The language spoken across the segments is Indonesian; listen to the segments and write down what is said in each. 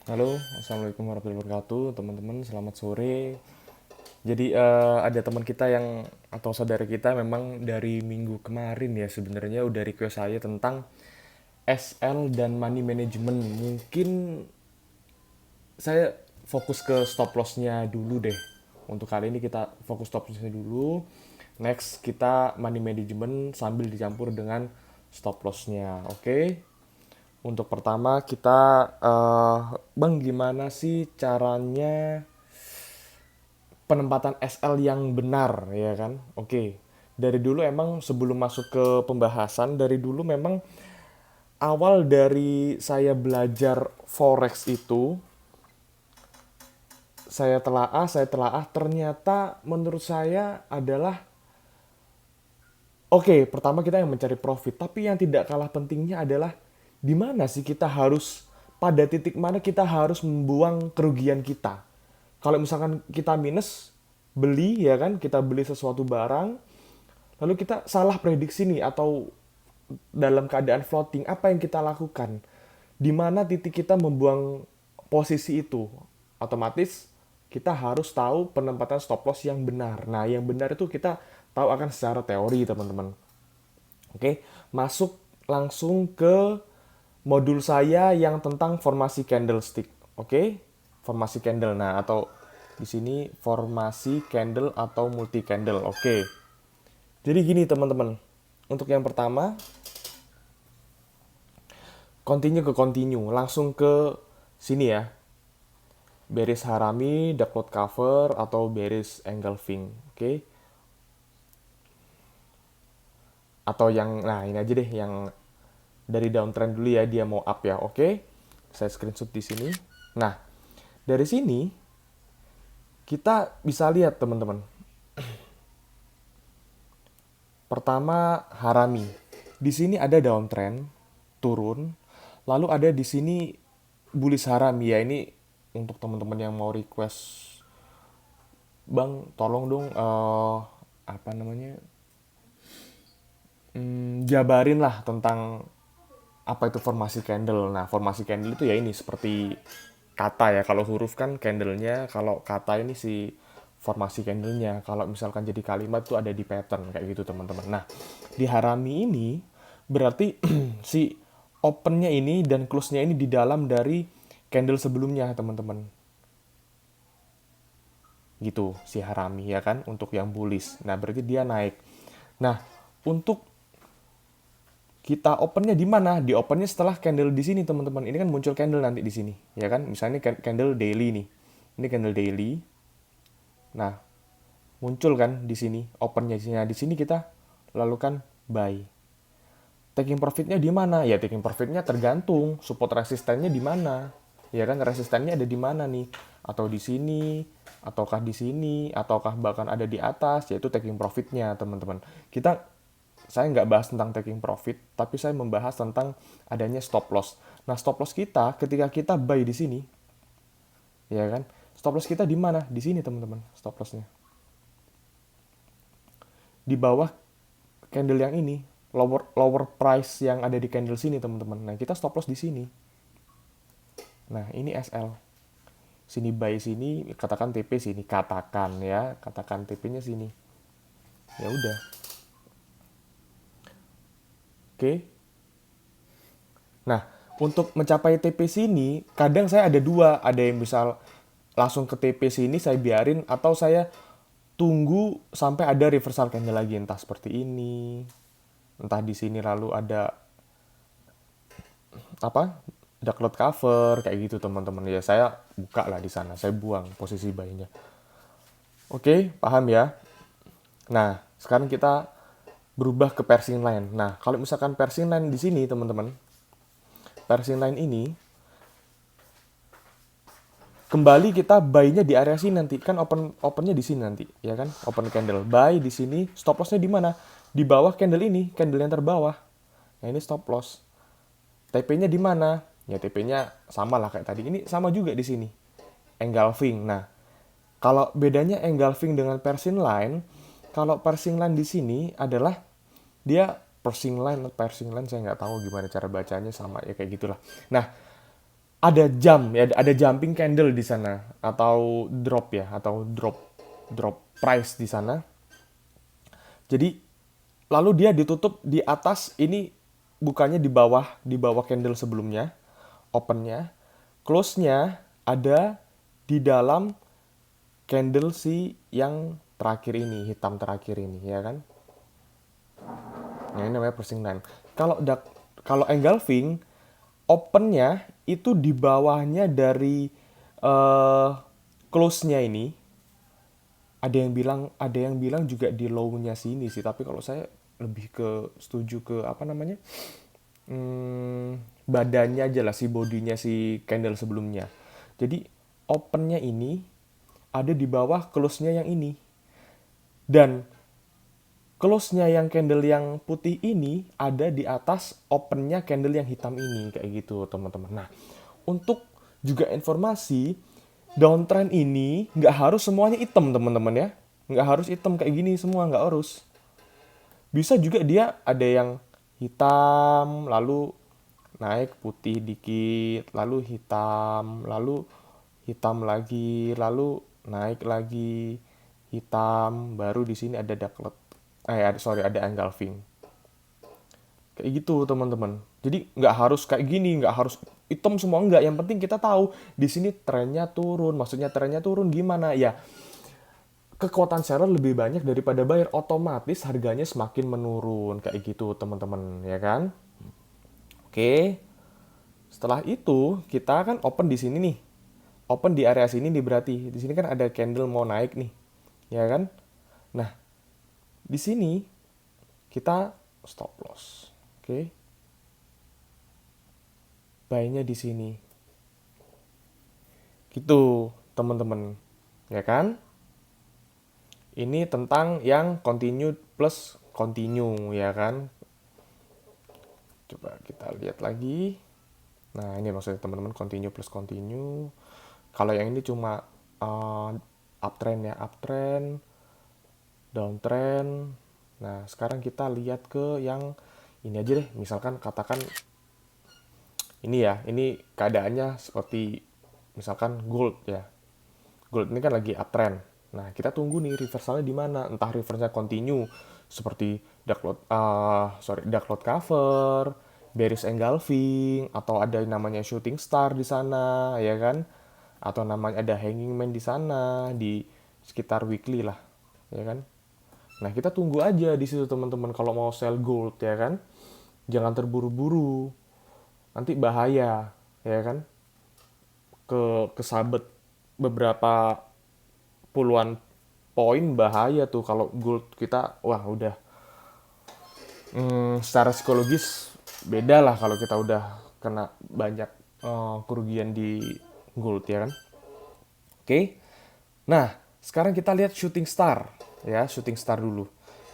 Halo, assalamualaikum warahmatullahi wabarakatuh, teman-teman. Selamat sore. Jadi ada teman kita yang atau saudara kita memang dari minggu kemarin ya sebenarnya udah request saya tentang SL dan money management. Mungkin saya fokus ke stop lossnya dulu deh. Untuk kali ini kita fokus stop lossnya dulu. Next kita money management sambil dicampur dengan stop lossnya. Oke. Untuk pertama kita, Bang gimana sih caranya penempatan SL yang benar ya kan? Oke. Dari dulu emang sebelum masuk ke pembahasan, dari dulu memang awal dari saya belajar forex itu, saya telaah ternyata menurut saya adalah oke, pertama kita yang mencari profit, tapi yang tidak kalah pentingnya adalah di mana sih kita harus pada titik mana kita harus membuang kerugian kita. Kalau misalkan kita minus beli ya kan, kita beli sesuatu barang, lalu kita salah prediksi nih atau dalam keadaan floating, apa yang kita lakukan? Di mana titik kita membuang posisi itu? Otomatis kita harus tahu penempatan stop loss yang benar. Nah, yang benar itu kita tahu akan secara teori, teman-teman. Oke, masuk langsung ke modul saya yang tentang formasi candlestick. Oke, formasi candle. Nah, atau di sini formasi candle atau multi candle. Oke. Jadi gini, teman-teman. Untuk yang pertama, continue ke continue, langsung ke sini ya. Bearish harami, duck load cover atau bearish engulfing. Oke. Atau yang nah ini aja deh yang dari downtrend dulu ya, dia mau up ya. Oke. Saya screenshot di sini. Nah, dari sini kita bisa lihat teman-teman. Pertama harami. Di sini ada downtrend turun, lalu ada di sini bullish harami ya. Ini untuk teman-teman yang mau request, Bang, tolong dong apa namanya? Jabarin lah tentang apa itu formasi candle. Nah, formasi candle itu ya ini seperti kata ya. Kalau huruf kan candlenya, kalau kata ini si formasi candlenya. Kalau misalkan jadi kalimat tuh ada di pattern kayak gitu teman-teman. Nah, di harami ini berarti si opennya ini dan close-nya ini di dalam dari candle sebelumnya teman-teman. Gitu si harami ya kan untuk yang bullish. Nah, berarti dia naik. Nah, untuk kita opennya di mana? Di opennya setelah candle di sini teman-teman. Ini kan muncul candle nanti di sini, ya kan? Misalnya candle daily nih. Ini candle daily. Nah, muncul kan di sini opennya. Nah, di sini kita lakukan buy. Taking profitnya di mana? Ya taking profitnya tergantung support resistannya di mana. Ya kan resistannya ada di mana nih? Atau di sini, ataukah di sini, ataukah bahkan ada di atas, yaitu taking profitnya teman-teman. Saya nggak bahas tentang taking profit, tapi saya membahas tentang adanya stop loss. Nah, stop loss kita ketika kita buy di sini, ya kan? Stop loss kita di mana? Di sini, teman-teman, stop lossnya. Di bawah candle yang ini, lower price yang ada di candle sini, teman-teman. Nah, kita stop loss di sini. Nah, ini SL. Sini buy sini, katakan TP sini, katakan ya, katakan TP-nya sini. Ya udah. Oke. Nah, untuk mencapai TP sini, kadang saya ada dua. Ada yang misal langsung ke TP sini saya biarin, atau saya tunggu sampai ada reversal candle lagi. Entah seperti ini, entah di sini lalu ada apa ada cloud cover kayak gitu teman-teman. Ya saya buka lah di sana, saya buang posisi buy-nya. Oke, paham ya? Nah, sekarang kita berubah ke Pershing line. Nah, kalau misalkan Pershing line di sini teman-teman, Pershing line ini kembali kita buy-nya di area sini nanti kan opennya di sini nanti ya kan, open candle buy di sini, stop loss-nya di mana, di bawah candle ini, candle yang terbawah. Nah, ini stop loss. TP-nya di mana? Ya TP-nya sama lah kayak tadi, ini sama juga di sini, engulfing. Nah, kalau bedanya engulfing dengan Pershing line, kalau Pershing line di sini adalah dia Pershing line saya nggak tahu gimana cara bacanya, sama ya kayak gitulah. Nah, ada jump ya, ada jumping candle di sana atau drop ya, atau drop drop price di sana. Jadi lalu dia ditutup di atas ini, bukannya di bawah candle sebelumnya, opennya, close-nya ada di dalam candle si yang terakhir ini, hitam terakhir ini, ya kan? Nah, ini namanya pricing line. Kalau engulfing, opennya itu di bawahnya dari eh close-nya ini. Ada yang bilang juga di low-nya sini sih, tapi kalau saya lebih ke setuju ke apa namanya? Badannya aja lah, si bodinya si candle sebelumnya. Jadi opennya ini ada di bawah close-nya yang ini. Dan close-nya yang candle yang putih ini ada di atas open-nya candle yang hitam ini. Kayak gitu teman-teman. Nah, untuk juga informasi, downtrend ini nggak harus semuanya hitam teman-teman ya. Nggak harus hitam kayak gini semua, nggak harus. Bisa juga dia ada yang hitam, lalu naik putih dikit, lalu hitam, lalu hitam lagi, lalu naik lagi, hitam, baru di sini ada doublet. Ada engulfing. Kayak gitu teman-teman. Jadi nggak harus kayak gini, nggak harus hitam semua, nggak. Yang penting kita tahu di sini trennya turun. Maksudnya trennya turun gimana? Ya, kekuatan seller lebih banyak daripada buyer, otomatis harganya semakin menurun kayak gitu teman-teman, ya kan? Oke. Setelah itu kita kan open di sini nih. Open di area sini nih, berarti di sini kan ada candle mau naik nih. Ya kan? Nah, di sini kita stop loss. Oke. Buy-nya di sini. Gitu, teman-teman. Ya kan? Ini tentang yang continue plus continue, ya kan? Coba kita lihat lagi. Nah, ini maksudnya teman-teman, continue plus continue. Kalau yang ini cuma uptrend ya, uptrend, downtrend. Nah, sekarang kita lihat ke yang ini aja deh. Misalkan katakan ini ya, ini keadaannya seperti misalkan gold ya. Gold ini kan lagi uptrend. Nah, kita tunggu nih reversalnya di mana. Entah reversalnya continue seperti dark cloud cover, bearish engulfing, atau ada namanya shooting star di sana, ya kan? Atau namanya ada hanging man di sana, di sekitar weekly lah, ya kan? Nah, kita tunggu aja di situ teman-teman kalau mau sell gold, ya kan? Jangan terburu-buru. Nanti bahaya, ya kan? Kesabet beberapa puluhan poin, bahaya tuh kalau gold kita, wah udah secara psikologis beda lah kalau kita udah kena banyak kerugian di gold, ya kan? Oke. Nah, sekarang kita lihat shooting star ya, shooting star dulu.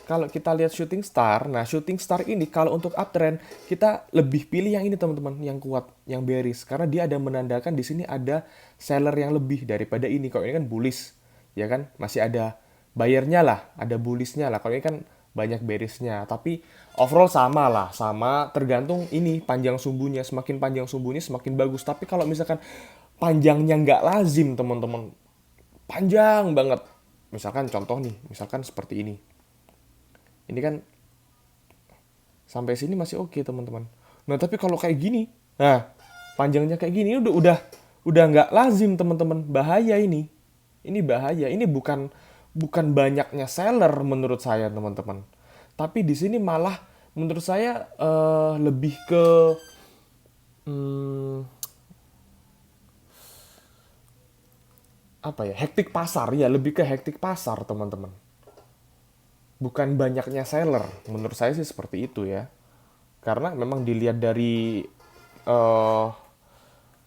Kalau kita lihat shooting star, nah shooting star ini kalau untuk uptrend kita lebih pilih yang ini teman-teman, yang kuat, yang bearish, karena dia ada menandakan di sini ada seller yang lebih daripada ini. Kalau ini kan bullish, ya kan, masih ada buyernya lah, ada bullishnya lah. Kalau ini kan banyak bearishnya, tapi overall sama lah, sama tergantung ini panjang sumbunya. Semakin panjang sumbunya semakin bagus. Tapi kalau misalkan panjangnya nggak lazim teman-teman, panjang banget, misalkan contoh nih, misalkan seperti ini kan sampai sini masih oke teman-teman. Nah, tapi kalau kayak gini, nah panjangnya kayak gini udah nggak lazim teman-teman, bahaya ini bahaya. Ini bukan banyaknya seller menurut saya teman-teman, tapi di sini malah menurut saya lebih ke hmm, apa ya, hektik pasar ya, lebih ke hektik pasar teman-teman, bukan banyaknya seller. Menurut saya sih seperti itu ya. Karena memang dilihat dari eh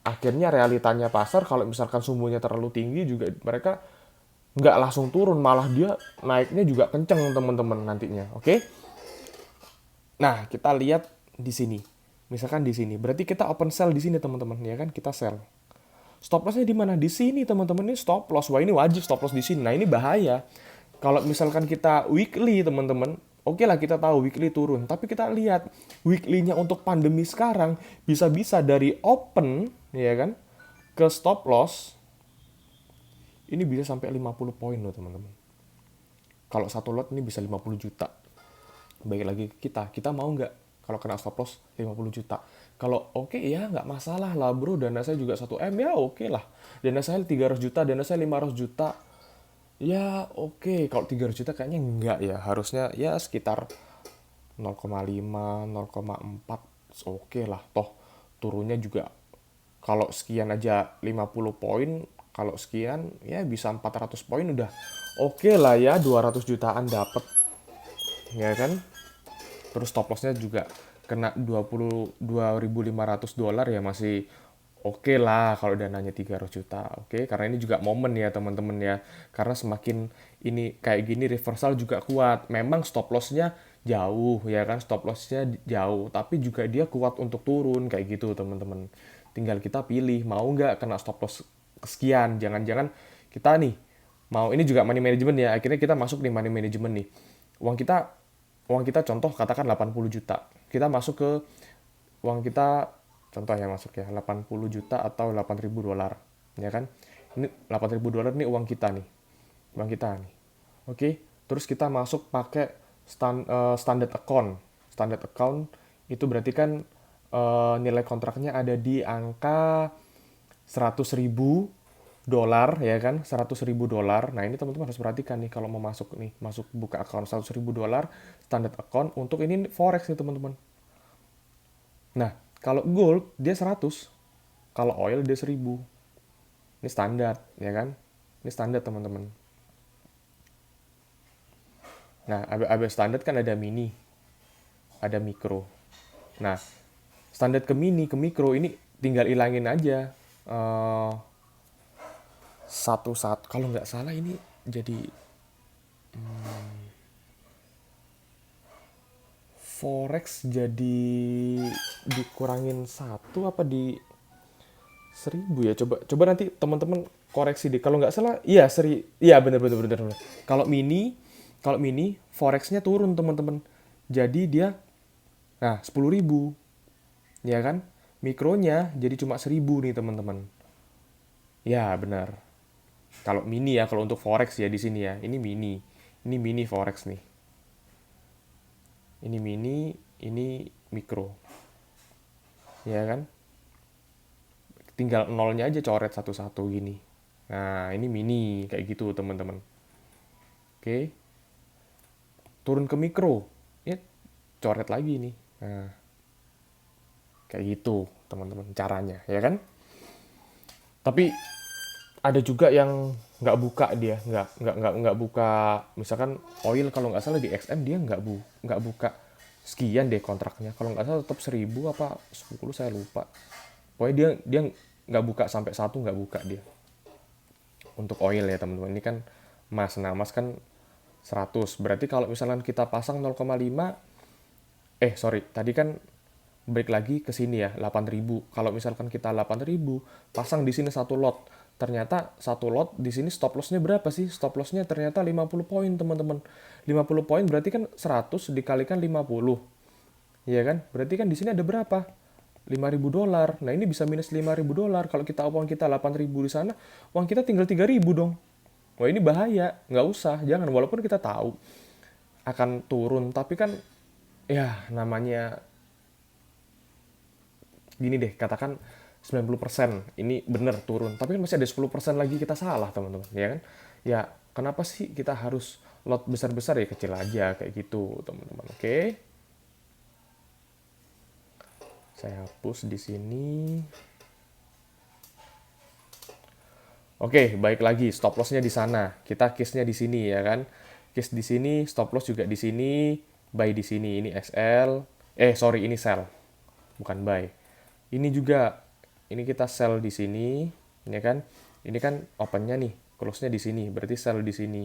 akhirnya realitanya pasar, kalau misalkan sumbunya terlalu tinggi juga mereka nggak langsung turun, malah dia naiknya juga kenceng teman-teman nantinya. Oke? Nah, kita lihat di sini. Misalkan di sini, berarti kita open sell di sini teman-teman, ya kan? Kita sell. Stop lossnya di mana? Di sini teman-teman, ini stop loss. Wah, ini wajib stop loss di sini. Nah, ini bahaya. Kalau misalkan kita weekly teman-teman, Oke lah kita tahu weekly turun, tapi kita lihat weekly-nya untuk pandemi sekarang bisa-bisa dari open ya kan ke stop loss ini bisa sampai 50 poin loh teman-teman. Kalau satu lot ini bisa 50 juta. Baik lagi kita mau nggak kalau kena stop loss 50 juta? Kalau oke ya nggak masalah lah bro, dana saya juga 1 M ya oke lah. Dana saya 300 juta, dana saya 500 juta. Ya oke, kalau 300 juta kayaknya enggak ya. Harusnya ya sekitar 0,5, 0,4 oke lah. Toh turunnya juga kalau sekian aja 50 poin, kalau sekian ya bisa 400 poin udah oke lah ya, 200 jutaan dapat ya kan. Terus stop lossnya juga kena 22.500 dolar ya masih oke lah kalau dananya 300 juta. Oke, karena ini juga momen ya teman-teman ya. Karena semakin ini kayak gini reversal juga kuat. Memang stop lossnya jauh ya kan, stop lossnya jauh. Tapi juga dia kuat untuk turun kayak gitu teman-teman. Tinggal kita pilih mau nggak kena stop loss kesekian. Jangan-jangan kita nih mau ini juga money management ya. Akhirnya kita masuk di money management nih. Uang kita uang kita contoh katakan 80 juta. Kita masuk ke uang kita contoh ya masuk ya 80 juta atau 8.000 dolar ya kan. Ini 8.000 dolar nih uang kita nih. Uang kita nih. Oke, terus kita masuk pakai standard account. Standard account itu berarti kan nilai kontraknya ada di angka 100.000 dolar ya kan, 100.000 dolar. Nah ini teman-teman harus perhatikan nih kalau mau masuk nih, masuk buka account 100.000 dolar standard account untuk ini forex nih teman-teman. Nah kalau gold dia 100, kalau oil dia 1.000. Ini standar ya kan, ini standar teman-teman. Nah abis standar kan ada mini, ada mikro. Nah standar ke mini ke mikro ini tinggal ilangin aja satu-satu. Kalau nggak salah ini jadi forex jadi dikurangin satu apa di 1.000 ya, coba coba nanti teman-teman koreksi deh kalau nggak salah. Iya iya bener bener bener bener. Kalau mini forexnya turun teman-teman, jadi dia nah 10.000 ya kan, mikronya jadi cuma 1.000 nih teman-teman. Ya benar, kalau mini ya, kalau untuk forex ya di sini ya ini mini forex nih, ini mini, ini mikro ya kan, tinggal nolnya aja coret satu-satu gini. Nah ini mini kayak gitu teman-teman. Oke, turun ke mikro ya, coret lagi nih. Nah kayak gitu teman-teman caranya ya kan. Tapi ada juga yang nggak buka, dia nggak buka. Misalkan oil kalau nggak salah di XM dia nggak buka sekian deh kontraknya, kalau nggak salah tetap 1.000 apa 10 saya lupa. Pokoknya dia nggak buka sampai satu, nggak buka dia untuk oil ya teman-teman. Ini kan mas, nah mas kan 100, berarti kalau misalkan kita pasang 0,5, sorry tadi kan balik lagi ke sini ya 8.000. Kalau misalkan kita 8.000 pasang di sini satu lot, ternyata satu lot di sini stop lossnya berapa sih? Stop lossnya ternyata 50 poin teman-teman. 50 poin berarti kan 100 dikalikan 50. Iya kan? Berarti kan di sini ada berapa? 5.000 dolar. Nah, ini bisa minus 5.000 dolar. Kalau kita uang kita 8.000 di sana, uang kita tinggal 3.000 dong. Wah, ini bahaya. Nggak usah, jangan. Walaupun kita tahu akan turun, tapi kan ya namanya gini deh, katakan 90% ini bener turun, tapi kan masih ada 10% lagi kita salah teman-teman ya kan. Ya kenapa sih kita harus lot besar-besar, ya kecil aja kayak gitu teman-teman. Oke, saya hapus di sini. Oke, baik lagi stop lossnya di sana, kita case-nya di sini ya kan. Case di sini, stop loss juga di sini, buy di sini. Ini SL, sorry ini sell, bukan buy. Ini juga, ini kita sell di sini, ya kan? Ini kan opennya nih, close-nya di sini, berarti sell di sini.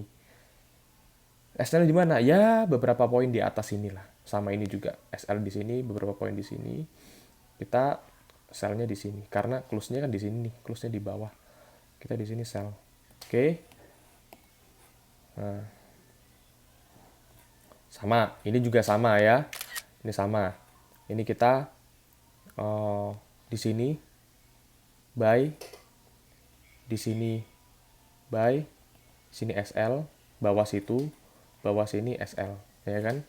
SL di mana? Ya, beberapa poin di atas inilah. Sama ini juga, SL di sini, beberapa poin di sini. Kita sell-nya di sini, karena close-nya kan di sini nih, close-nya di bawah. Kita di sini sell. Oke. Nah, Sama, ini juga sama ya. Ini sama. Ini kita di sini buy, di sini buy, sini SL, bawah situ, bawah sini SL, ya kan?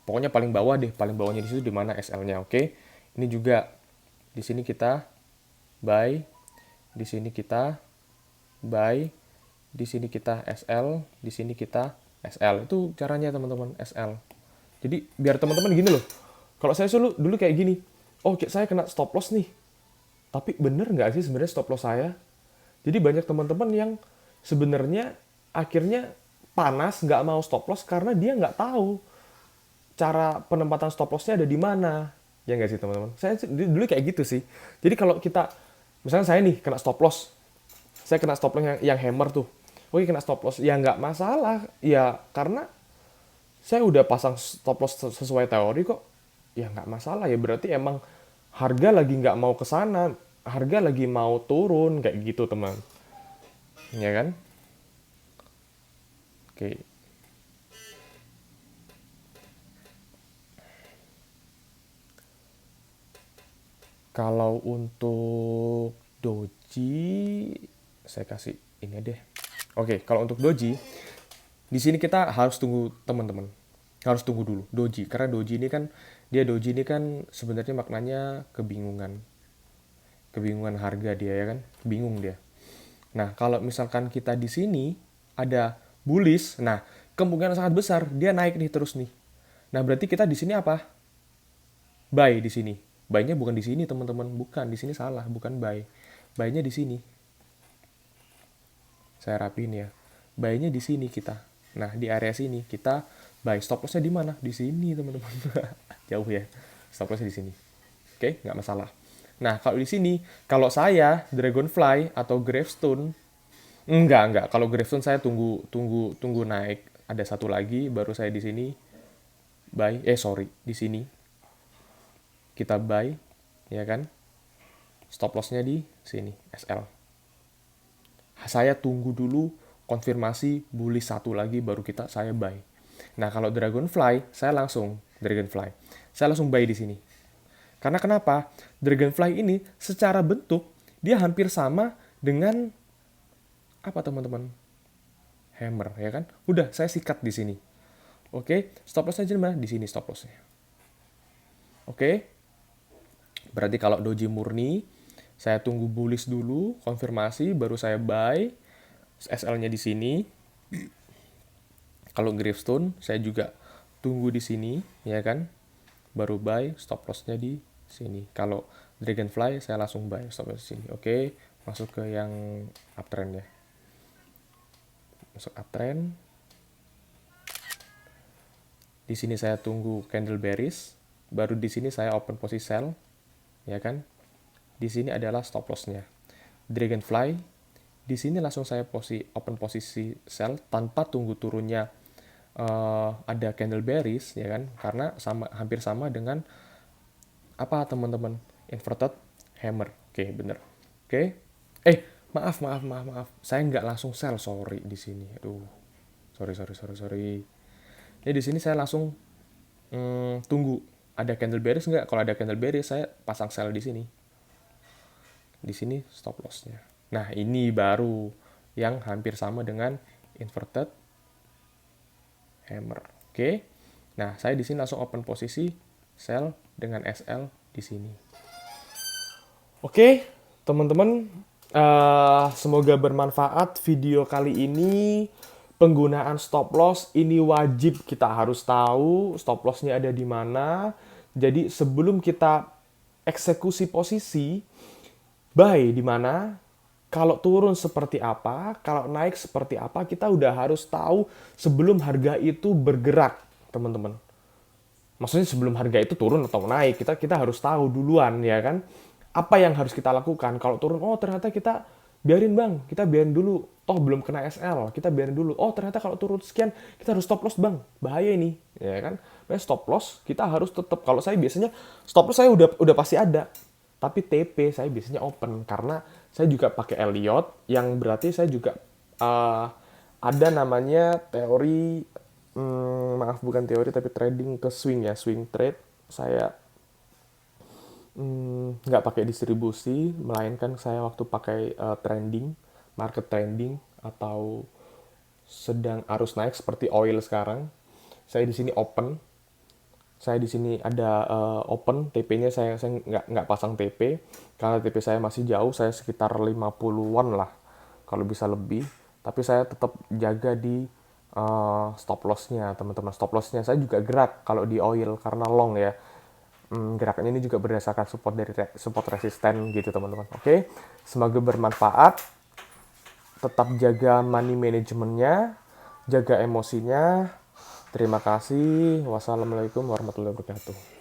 Pokoknya paling bawah deh, paling bawahnya di situ di mana SL-nya, oke? Ini juga di sini kita buy, di sini kita buy, di sini kita SL, di sini kita SL. Itu caranya teman-teman, SL. Jadi biar teman-teman gini loh. Kalau saya dulu kayak gini, oh saya kena stop loss nih. Tapi bener nggak sih sebenarnya stop loss saya? Jadi banyak teman-teman yang sebenarnya akhirnya panas nggak mau stop loss karena dia nggak tahu cara penempatan stop lossnya ada di mana. Ya nggak sih teman-teman? Saya dulu kayak gitu sih. Jadi kalau kita, misalnya saya nih kena stop loss, saya kena stop loss yang hammer tuh. Oke kena stop loss, ya nggak masalah. Ya karena saya udah pasang stop loss sesuai teori kok. Ya nggak masalah ya, berarti emang harga lagi nggak mau ke sana, harga lagi mau turun kayak gitu teman, ya kan? Oke, kalau untuk doji saya kasih ini deh. Oke, kalau untuk doji di sini kita harus tunggu teman-teman, harus tunggu dulu doji, karena doji ini kan sebenarnya maknanya kebingungan, kebingungan harga dia ya kan, bingung dia. Nah, kalau misalkan kita di sini ada bullish, nah kemungkinan sangat besar dia naik nih terus nih. Nah, berarti kita di sini apa? Buy di sini. Buy-nya bukan di sini, teman-teman. Bukan, di sini salah, bukan buy. Buy-nya di sini. Saya rapiin ya. Buy-nya di sini kita. Nah, di area sini kita buy. Stop loss-nya di mana? Di sini, teman-teman. Jauh ya. Stop loss-nya di sini. Oke, nggak masalah. Nah, kalau di sini, kalau saya Dragonfly atau Gravestone, enggak. Kalau Gravestone saya tunggu naik. Ada satu lagi, baru saya di sini buy. Di sini kita buy, ya kan? Stop loss-nya di sini, SL. Saya tunggu dulu konfirmasi bullish satu lagi, baru saya buy. Nah, kalau Dragonfly, saya langsung buy di sini. Karena kenapa? Dragonfly ini secara bentuk dia hampir sama dengan apa teman-teman? Hammer, ya kan? Udah, saya sikat di sini. Oke, stop loss-nya di mana? Di sini stop loss-nya. Oke. Berarti kalau doji murni, saya tunggu bullish dulu, konfirmasi, baru saya buy. SL-nya di sini. Kalau Gravestone, saya juga tunggu di sini, ya kan? Baru buy, stop loss-nya di sini. Kalau Dragonfly, saya langsung buy, stop loss di sini. Oke, masuk ke yang uptrend ya. Masuk uptrend. Di sini saya tunggu candle bearish, baru di sini saya open posisi sell, ya kan? Di sini adalah stop loss-nya. Dragonfly, di sini langsung saya open posisi sell tanpa tunggu turunnya ada candle bearish, ya kan? Karena hampir sama dengan apa teman-teman? Inverted hammer. Oke, bener. Oke. Maaf. Saya nggak langsung sell, sorry di sini. Aduh. Sorry. Jadi di sini saya langsung tunggu ada candle bearish nggak? Kalau ada candle bearish saya pasang sell di sini. Di sini stop loss-nya. Nah, ini baru yang hampir sama dengan inverted hammer. Oke. Nah, saya di sini langsung open posisi sell dengan SL di sini. Oke, teman-teman, semoga bermanfaat video kali ini. Penggunaan stop loss ini wajib kita harus tahu stop loss-nya ada di mana. Jadi sebelum kita eksekusi posisi, buy di mana, kalau turun seperti apa, kalau naik seperti apa, kita udah harus tahu sebelum harga itu bergerak, teman-teman. Maksudnya sebelum harga itu turun atau naik, kita harus tahu duluan, ya kan? Apa yang harus kita lakukan? Kalau turun, oh ternyata kita biarin bang, kita biarin dulu. Toh belum kena SL, kita biarin dulu. Oh ternyata kalau turun sekian, kita harus stop loss bang, bahaya ini, ya kan? Stop loss kita harus tetap. Kalau saya biasanya stop loss saya udah pasti ada. Tapi TP saya biasanya open karena saya juga pakai Elliott yang berarti saya juga ada namanya teori maaf bukan teori tapi trading ke swing ya, swing trade. Saya nggak pakai distribusi, melainkan saya waktu pakai trending, market trending atau sedang arus naik seperti oil sekarang. Saya di sini open, saya di sini ada open, TP-nya saya nggak pasang TP karena TP saya masih jauh, saya sekitar 50-an lah kalau bisa lebih. Tapi saya tetap jaga di stop loss-nya, teman-teman. Stop loss-nya saya juga gerak kalau di oil karena long ya. Gerakannya ini juga berdasarkan support dari support resisten gitu teman-teman. Oke, semoga bermanfaat. Tetap jaga money manajemennya, jaga emosinya. Terima kasih. Wassalamualaikum warahmatullahi wabarakatuh.